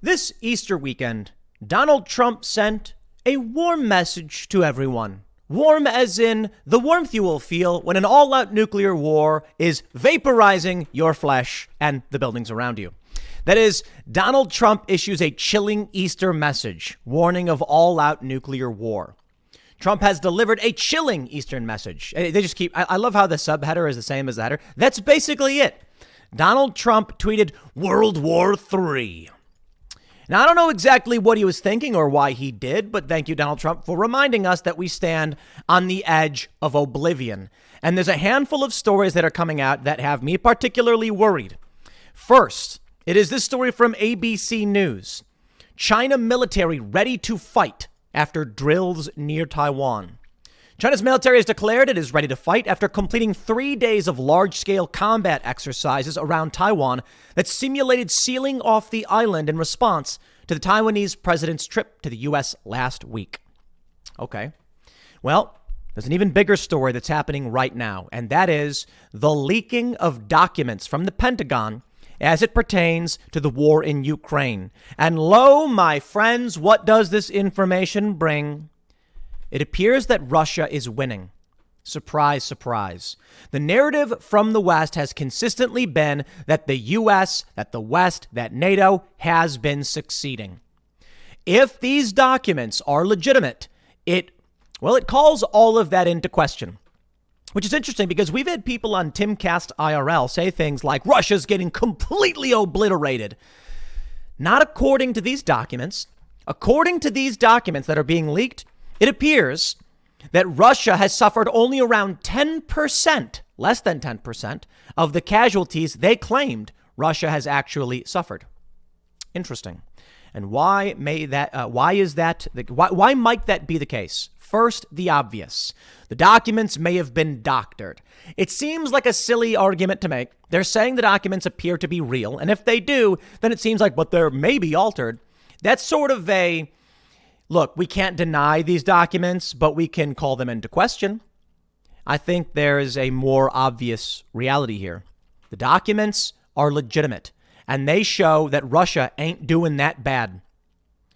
This Easter weekend, Donald Trump sent a warm message to everyone. Warm as in the warmth you will feel when an all-out nuclear war is vaporizing your flesh and the buildings around you. That is, Donald Trump issues a chilling Easter message, warning of all-out nuclear war. Trump has delivered a chilling Eastern message. They just keep, I love how the subheader is the same as the header. That's basically it. Donald Trump tweeted World War III. Now, I don't know exactly what he was thinking or why he did, but thank you, Donald Trump, for reminding us that we stand on the edge of oblivion. And there's a handful of stories that are coming out that have me particularly worried. First, it is this story from ABC News. China military ready to fight after drills near Taiwan. China's military has declared it is ready to fight after completing 3 days of large-scale combat exercises around Taiwan that simulated sealing off the island in response to the Taiwanese president's trip to the U.S. last week. Okay. Well, there's an even bigger story that's happening right now, and that is the leaking of documents from the Pentagon as it pertains to the war in Ukraine. And lo, my friends, what does this information bring? It appears that Russia is winning. Surprise, surprise. The narrative from the West has consistently been that the U.S., that the West, that NATO has been succeeding. If these documents are legitimate, it calls all of that into question. Which is interesting because we've had people on Timcast IRL say things like Russia's getting completely obliterated. Not according to these documents. According to these documents that are being leaked, it appears that Russia has suffered only around 10%, less than 10%, of the casualties they claimed Russia has actually suffered. Interesting. And why might that be the case? First, the obvious. The documents may have been doctored. It seems like a silly argument to make. They're saying the documents appear to be real, and if they do, then it seems like, but they're maybe altered. That's sort of a, look, we can't deny these documents, but we can call them into question. I think there is a more obvious reality here. The documents are legitimate, and they show that Russia ain't doing that bad.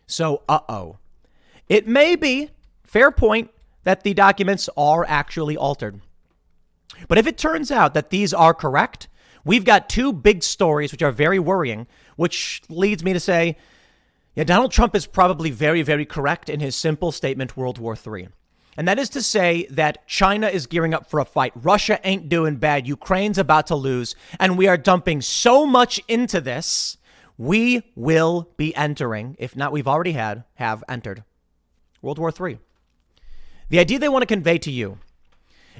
So, it may be, fair point, that the documents are actually altered. But if it turns out that these are correct, we've got two big stories which are very worrying, which leads me to say, yeah, Donald Trump is probably very, very correct in his simple statement, World War III. And that is to say that China is gearing up for a fight. Russia ain't doing bad. Ukraine's about to lose. And we are dumping so much into this, we will be entering, if not we've already have entered, World War III. The idea they want to convey to you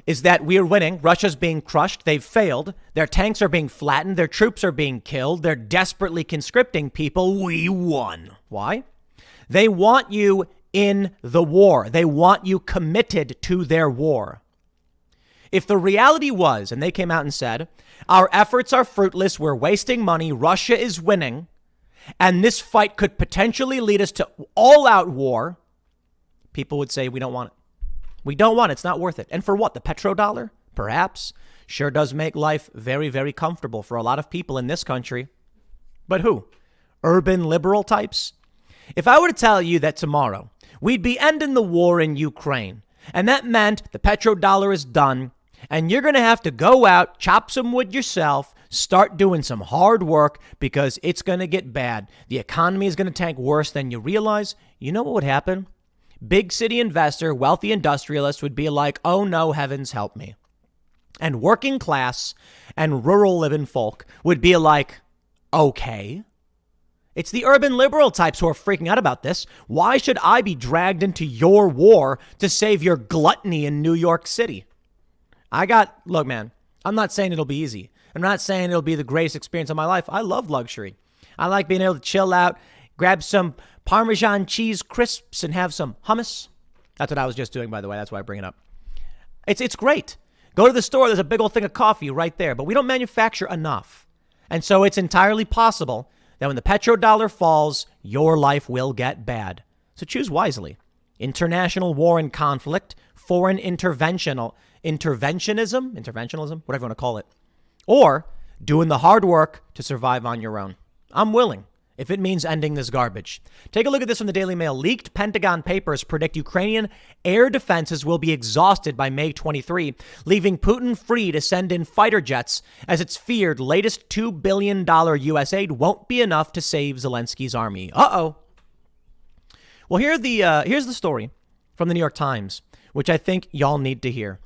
is that we are winning. Russia's being crushed. They've failed. Their tanks are being flattened. Their troops are being killed. They're desperately conscripting people. We won. Why? They want you in the war. They want you committed to their war. If the reality was, and they came out and said, our efforts are fruitless, we're wasting money, Russia is winning, and this fight could potentially lead us to all-out war, people would say, we don't want it. We don't want it. It's not worth it. And for what? The petrodollar? Perhaps. Sure does make life very, very comfortable for a lot of people in this country. But who? Urban liberal types? If I were to tell you that tomorrow we'd be ending the war in Ukraine, and that meant the petrodollar is done, and you're going to have to go out, chop some wood yourself, start doing some hard work because it's going to get bad. The economy is going to tank worse than you realize. You know what would happen? Big city investor, wealthy industrialist would be like, oh no, heavens help me. And working class and rural living folk would be like, okay. It's the urban liberal types who are freaking out about this. Why should I be dragged into your war to save your gluttony in New York City? Look, man, I'm not saying it'll be easy. I'm not saying it'll be the greatest experience of my life. I love luxury. I like being able to chill out, grab some Parmesan cheese crisps and have some hummus. That's what I was just doing, by the way. That's why I bring it up. It's great. Go to the store. There's a big old thing of coffee right there. But we don't manufacture enough. And so it's entirely possible that when the petrodollar falls, your life will get bad. So choose wisely. International war and conflict, foreign interventionism, whatever you want to call it, or doing the hard work to survive on your own. I'm willing. if it means ending this garbage. Take a look at this from the Daily Mail. Leaked Pentagon papers predict Ukrainian air defenses will be exhausted by May 23, leaving Putin free to send in fighter jets as it's feared latest $2 billion U.S. aid won't be enough to save Zelensky's army. Uh-oh. Well, here's the story from the New York Times, which I think y'all need to hear.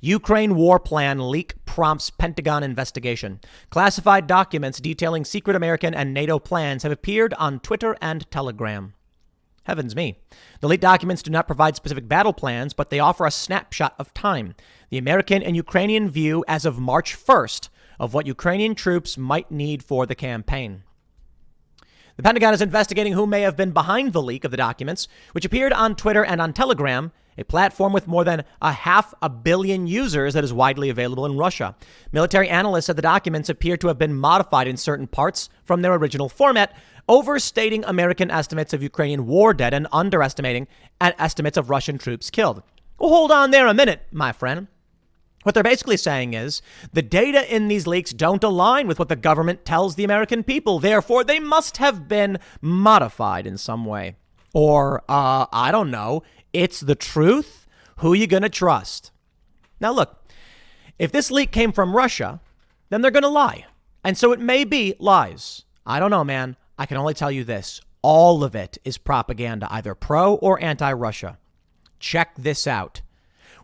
Ukraine war plan leak prompts Pentagon investigation. Classified documents detailing secret American and NATO plans have appeared on Twitter and Telegram. Heavens me. The leaked documents do not provide specific battle plans, but they offer a snapshot of time. The American and Ukrainian view as of March 1st of what Ukrainian troops might need for the campaign. The Pentagon is investigating who may have been behind the leak of the documents, which appeared on Twitter and on Telegram, a platform with more than 500 million users that is widely available in Russia. Military analysts said the documents appear to have been modified in certain parts from their original format, overstating American estimates of Ukrainian war dead and underestimating estimates of Russian troops killed. Well, hold on there a minute, my friend. What they're basically saying is the data in these leaks don't align with what the government tells the American people. Therefore, they must have been modified in some way. Or, I don't know, it's the truth? Who are you going to trust? Now, look, if this leak came from Russia, then they're going to lie. And so it may be lies. I don't know, man. I can only tell you this. All of it is propaganda, either pro or anti-Russia. Check this out.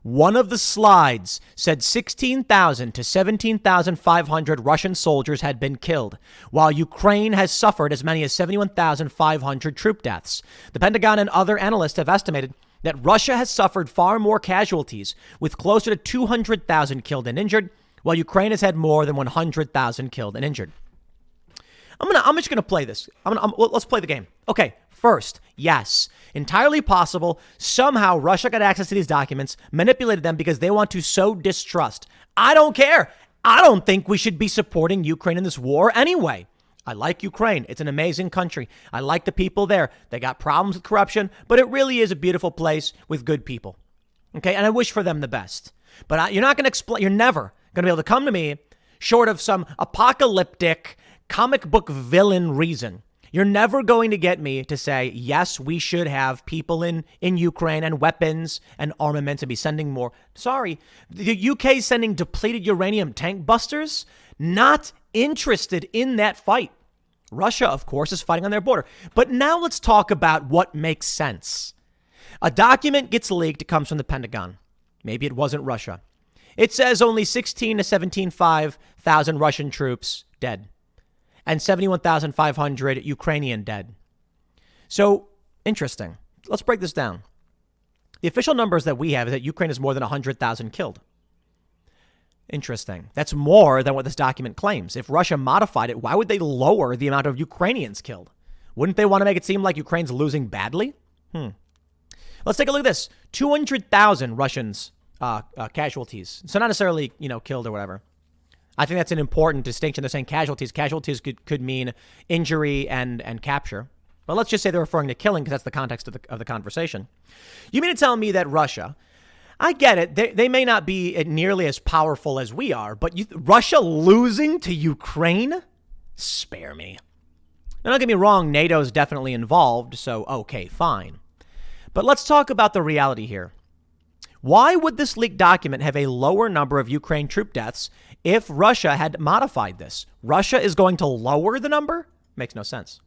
One of the slides said 16,000 to 17,500 Russian soldiers had been killed, while Ukraine has suffered as many as 71,500 troop deaths. The Pentagon and other analysts have estimated that Russia has suffered far more casualties, with closer to 200,000 killed and injured, while Ukraine has had more than 100,000 killed and injured. I'm just gonna play this. Let's play the game. Okay. First, yes, entirely possible. Somehow Russia got access to these documents, manipulated them because they want to sow distrust. I don't care. I don't think we should be supporting Ukraine in this war anyway. I like Ukraine. It's an amazing country. I like the people there. They got problems with corruption, but it really is a beautiful place with good people. Okay, and I wish for them the best. But you're not going to explain. You're never going to be able to come to me short of some apocalyptic comic book villain reason. You're never going to get me to say, yes, we should have people in Ukraine and weapons and armaments and be sending more. Sorry, the UK is sending depleted uranium tank busters. Not interested in that fight. Russia, of course, is fighting on their border. But now let's talk about what makes sense. A document gets leaked. It comes from the Pentagon. Maybe it wasn't Russia. It says only 16 to 17,500 Russian troops dead and 71,500 Ukrainian dead. So interesting. Let's break this down. The official numbers that we have is that Ukraine has more than 100,000 killed. Interesting. That's more than what this document claims. If Russia modified it, why would they lower the amount of Ukrainians killed? Wouldn't they want to make it seem like Ukraine's losing badly? Let's take a look at this. 200,000 Russians casualties. So not necessarily, killed or whatever. I think that's an important distinction. They're saying casualties. Casualties could mean injury and capture. But let's just say they're referring to killing because that's the context of the conversation. You mean to tell me that Russia, I get it, they may not be nearly as powerful as we are, but Russia losing to Ukraine? Spare me. Now, don't get me wrong, NATO's definitely involved, so okay, fine. But let's talk about the reality here. Why would this leaked document have a lower number of Ukraine troop deaths if Russia had modified this? Russia is going to lower the number? Makes no sense.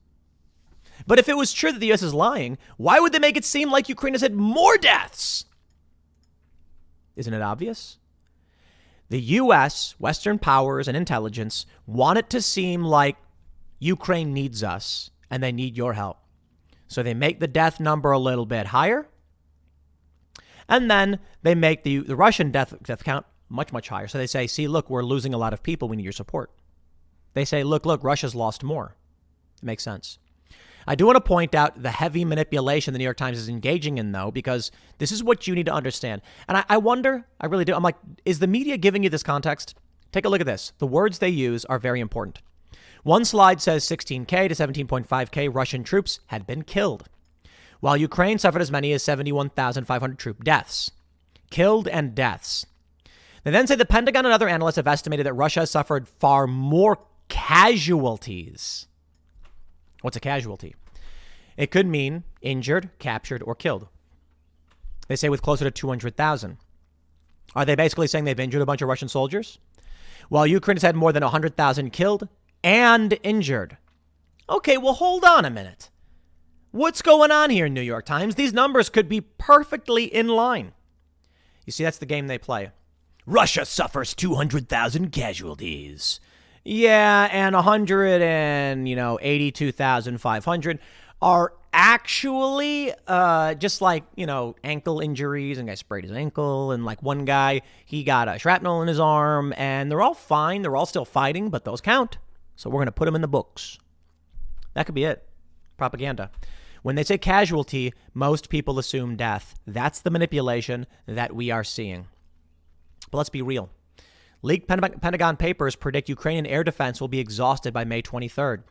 But if it was true that the U.S. is lying, why would they make it seem like Ukraine has had more deaths? Isn't it obvious? The U.S., Western powers, and intelligence want it to seem like Ukraine needs us and they need your help. So they make the death number a little bit higher. And then they make the Russian death count much, much higher. So they say, see, look, we're losing a lot of people. We need your support. They say, look, Russia's lost more. It makes sense. I do want to point out the heavy manipulation the New York Times is engaging in, though, because this is what you need to understand. And I wonder, I really do. I'm like, is the media giving you this context? Take a look at this. The words they use are very important. One slide says 16K to 17.5K Russian troops had been killed, while Ukraine suffered as many as 71,500 troop deaths. Killed and deaths. They then say the Pentagon and other analysts have estimated that Russia has suffered far more casualties. What's a casualty? It could mean injured, captured, or killed. They say with closer to 200,000. Are they basically saying they've injured a bunch of Russian soldiers? Well, Ukraine has had more than 100,000 killed and injured. Okay, well, hold on a minute. What's going on here, New York Times? These numbers could be perfectly in line. You see, that's the game they play. Russia suffers 200,000 casualties. Yeah, and 82,500 are actually just like, ankle injuries, and guy sprayed his ankle, and like one guy, he got a shrapnel in his arm, and they're all fine. They're all still fighting, but those count. So we're going to put them in the books. That could be it. Propaganda. When they say casualty, most people assume death. That's the manipulation that we are seeing. But let's be real. Leaked Pentagon papers predict Ukrainian air defense will be exhausted by May 23rd.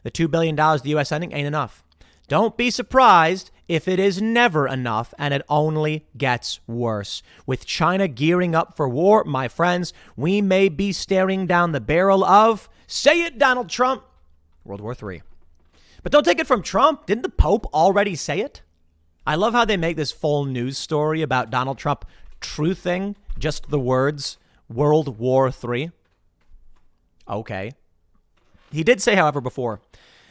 The $2 billion the U.S. sending ain't enough. Don't be surprised if it is never enough and it only gets worse. With China gearing up for war, my friends, we may be staring down the barrel of, say it, Donald Trump, World War III. But don't take it from Trump. Didn't the Pope already say it? I love how they make this full news story about Donald Trump truthing just the words World War III. Okay. He did say, however, before,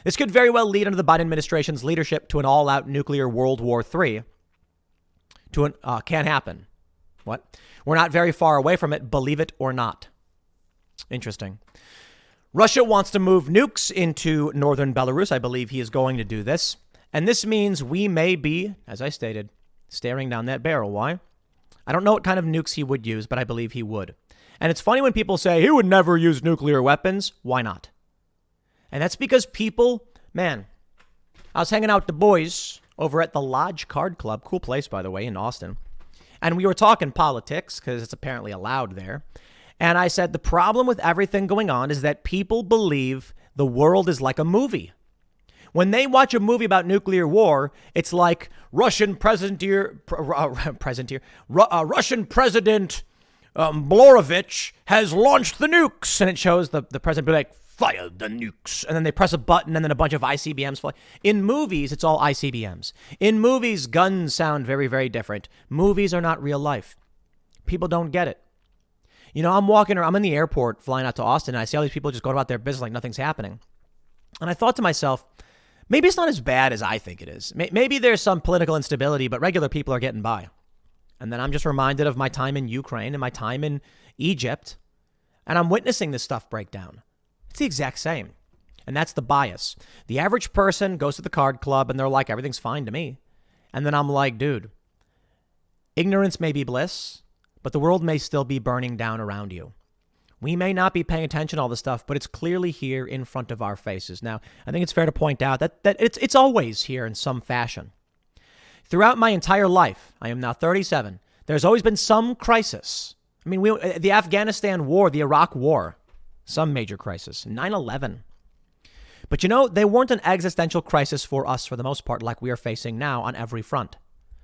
this could very well lead under the Biden administration's leadership to an all-out nuclear World War III. Can't happen. What? We're not very far away from it, believe it or not. Interesting. Russia wants to move nukes into northern Belarus. I believe he is going to do this. And this means we may be, as I stated, staring down that barrel. Why? I don't know what kind of nukes he would use, but I believe he would. And it's funny when people say he would never use nuclear weapons. Why not? And that's because people, man, I was hanging out with the boys over at the Lodge Card Club. Cool place, by the way, in Austin. And we were talking politics because it's apparently allowed there. And I said, the problem with everything going on is that people believe the world is like a movie. When they watch a movie about nuclear war, it's like Russian President Blorovich has launched the nukes. And it shows the president be like, fire the nukes. And then they press a button and then a bunch of ICBMs fly. In movies, it's all ICBMs. In movies, guns sound very, very different. Movies are not real life. People don't get it. I'm in the airport flying out to Austin, and I see all these people just going about their business like nothing's happening. And I thought to myself, maybe it's not as bad as I think it is. Maybe there's some political instability, but regular people are getting by. And then I'm just reminded of my time in Ukraine and my time in Egypt, and I'm witnessing this stuff break down. It's the exact same. And that's the bias. The average person goes to the card club, and they're like, everything's fine to me. And then I'm like, dude, ignorance may be bliss, but the world may still be burning down around you. We may not be paying attention to all this stuff, but it's clearly here in front of our faces. Now, I think it's fair to point out that it's always here in some fashion. Throughout my entire life, I am now 37, there's always been some crisis. I mean, the Afghanistan war, the Iraq war, some major crisis, 9/11. But they weren't an existential crisis for us for the most part, like we are facing now on every front.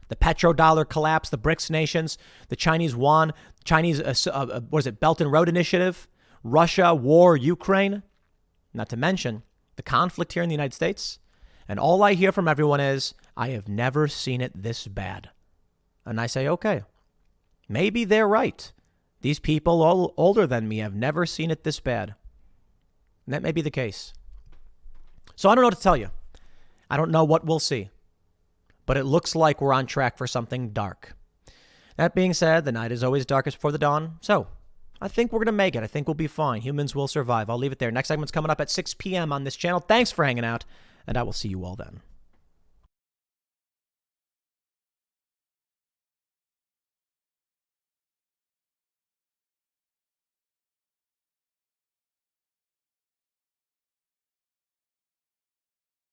The petrodollar collapse, the BRICS nations, the Chinese yuan, Chinese, Belt and Road Initiative, Russia, war, Ukraine, not to mention the conflict here in the United States. And all I hear from everyone is, I have never seen it this bad. And I say, okay, maybe they're right. These people all older than me have never seen it this bad. And that may be the case. So I don't know what to tell you. I don't know what we'll see. But it looks like we're on track for something dark. That being said, the night is always darkest before the dawn. So I think we're going to make it. I think we'll be fine. Humans will survive. I'll leave it there. Next segment's coming up at 6 p.m. on this channel. Thanks for hanging out, and I will see you all then.